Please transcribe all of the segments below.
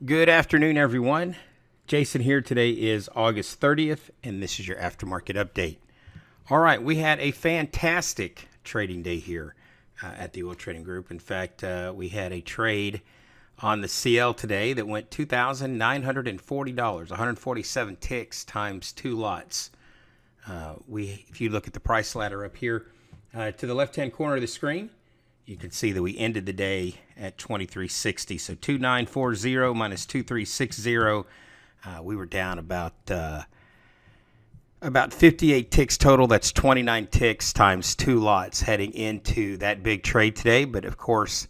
Good afternoon, everyone. Jason here. Today is August 30th, and this is your aftermarket update. All right, we had a fantastic trading day here at the Oil Trading Group. In fact, we had a trade on the CL today that went $2,940, 147 ticks times 2 lots. If you look at the price ladder up here to the left-hand corner of the screen, you can see that we ended the day at 2360. So 2940 minus 2360. We were down about 58 ticks total. That's 29 ticks times 2 lots heading into that big trade today. But of course,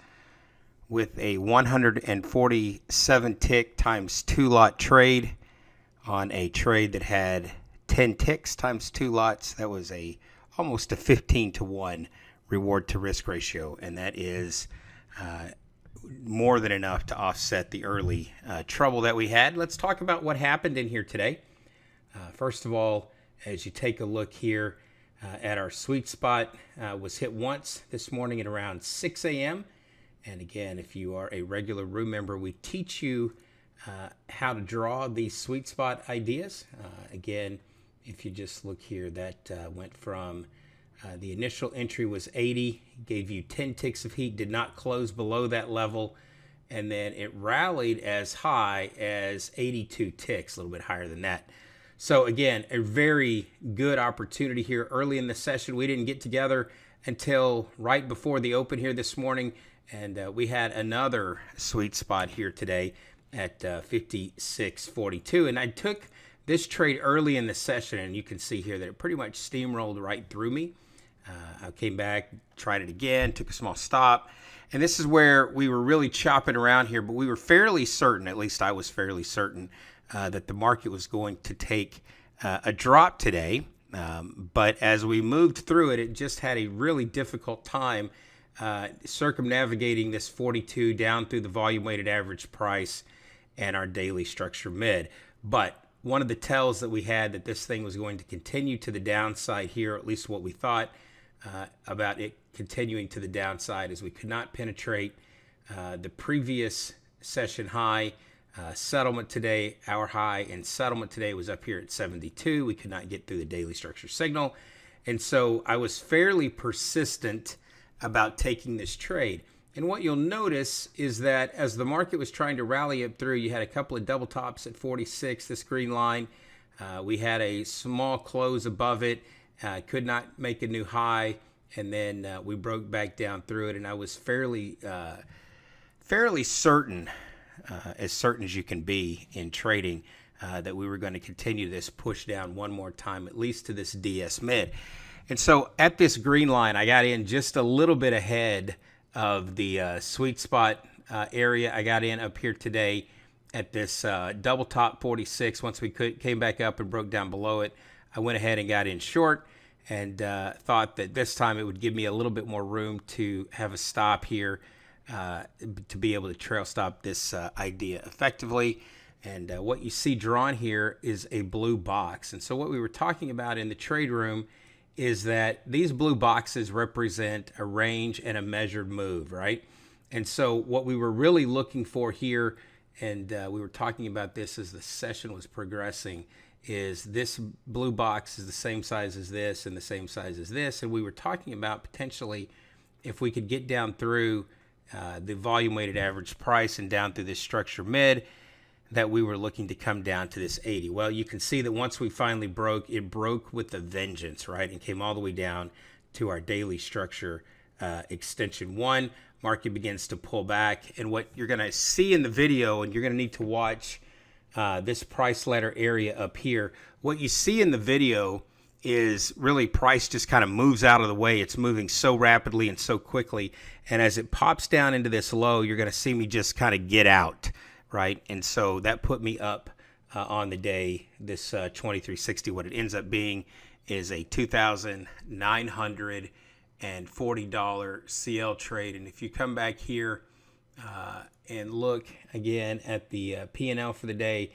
with a 147 tick times 2 lot trade on a trade that had 10 ticks times 2 lots, that was almost a 15 to 1 reward to risk ratio, and that is more than enough to offset the early trouble that we had. Let's talk about what happened in here today. First of all, as you take a look here at our sweet spot, was hit once this morning at around 6 a.m. And again, if you are a regular room member, we teach you how to draw these sweet spot ideas. Again, if you just look here, that went from the initial entry was 80, gave you 10 ticks of heat, did not close below that level, and then it rallied as high as 82 ticks, a little bit higher than that. So again, a very good opportunity here early in the session. We didn't get together until right before the open here this morning, and we had another sweet spot here today at 56.42, and I took this trade early in the session, and you can see here that it pretty much steamrolled right through me. I came back, tried it again, took a small stop, and this is where we were really chopping around here, but we were fairly certain, at least I was fairly certain, that the market was going to take a drop today, but as we moved through it, it just had a really difficult time circumnavigating this 42 down through the volume-weighted average price and our daily structure mid. But one of the tells that we had that this thing was going to continue to the downside here, at least what we thought about it continuing to the downside, is we could not penetrate the previous session high. Settlement today, our high and settlement today was up here at 72. We could not get through the daily structure signal. And so I was fairly persistent about taking this trade. And what you'll notice is that as the market was trying to rally up through, you had a couple of double tops at 46, this green line. We had a small close above it, could not make a new high, and then we broke back down through it. And I was fairly certain, as certain as you can be in trading, that we were going to continue this push down one more time, at least to this DS mid. And so at this green line, I got in just a little bit ahead of the sweet spot area. I got in up here today at this double top 46. Once we came back up and broke down below it, I went ahead and got in short and thought that this time it would give me a little bit more room to have a stop here to be able to trail stop this idea effectively. And what you see drawn here is a blue box. And so what we were talking about in the trade room is that these blue boxes represent a range and a measured move, right? And so what we were really looking for here, and we were talking about this as the session was progressing, is this blue box is the same size as this and the same size as this. And we were talking about potentially if we could get down through the volume weighted average price and down through this structure mid, that we were looking to come down to this 80. Well, you can see that once we finally broke, it broke with a vengeance, right? And came all the way down to our daily structure extension 1. Market begins to pull back. And what you're going to see in the video, and you're going to need to watch this price ladder area up here. What you see in the video is really price just kind of moves out of the way. It's moving so rapidly and so quickly. And as it pops down into this low, you're going to see me just kind of get out. Right, and so that put me up on the day, this 2360. What it ends up being is a $2,940 CL trade. And if you come back here and look again at the P&L for the day,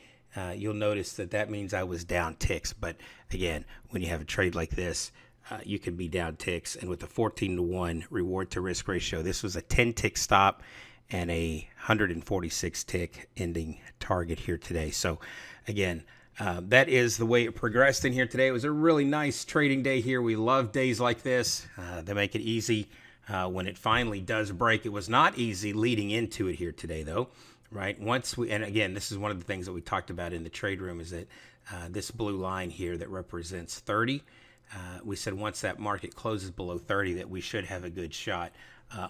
you'll notice that that means I was down ticks. But again, when you have a trade like this, you can be down ticks. And with a 14 to 1 reward to risk ratio, this was a 10 tick stop. and a 146 tick ending target here today. So again, that is the way it progressed in here today. It was a really nice trading day here. We love days like this. They make it easy when it finally does break. It was not easy leading into it here today, though, right? And again, this is one of the things that we talked about in the trade room, is that this blue line here that represents 30, we said once that market closes below 30 that we should have a good shot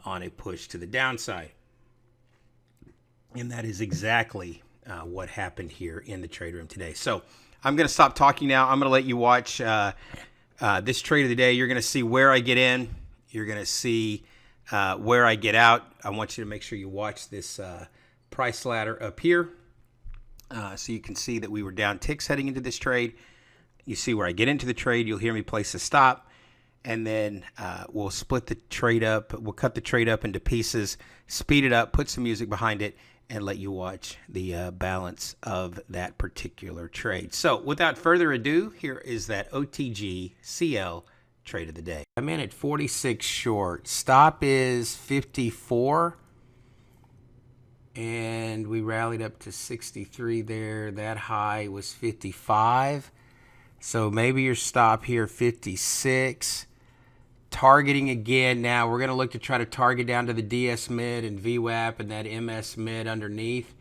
on a push to the downside. And that is exactly what happened here in the trade room today. So I'm going to stop talking now. I'm going to let you watch this trade of the day. You're going to see where I get in. You're going to see where I get out. I want you to make sure you watch this price ladder up here so you can see that we were down ticks heading into this trade. You see where I get into the trade. You'll hear me place a stop. And then we'll split the trade up. We'll cut the trade up into pieces, speed it up, put some music behind it, and let you watch the balance of that particular trade. So without further ado, here is that OTG CL trade of the day. I'm in at 46 short. Stop is 54. And we rallied up to 63 there. That high was 55. So maybe your stop here, 56. Targeting again now. We're going to look to try to target down to the DS mid and VWAP and that MS mid underneath.